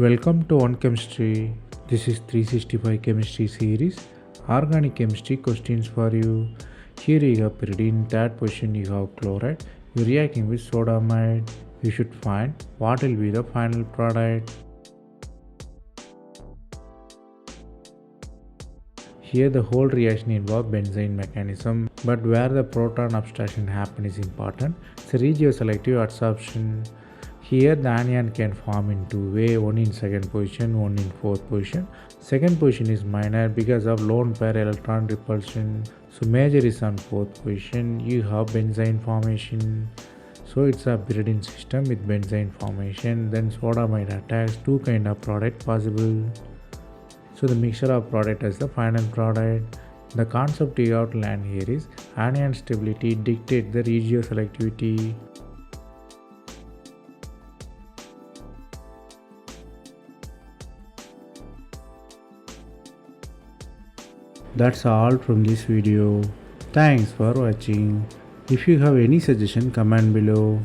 Welcome to One Chemistry. This is 365 Chemistry series. Organic chemistry questions for you. Here you have pyridine, third position you have chloride. You're reacting with sodamide. You should find what will be the final product. Here the whole reaction involves Benzyne mechanism, but where the proton abstraction happen is important. It's a regioselective adsorption. Here the anion can form in two ways, one in second position, one in fourth position. Second position is minor because of lone pair electron repulsion. So major is on fourth position. You have benzene formation. So it's a pyridine system with benzene formation. Then sodamide attacks, two kind of product possible. So the mixture of product is the final product. The concept you have to learn here is anion stability dictates the regioselectivity. That's all from this video. Thanks for watching. If you have any suggestion, comment below.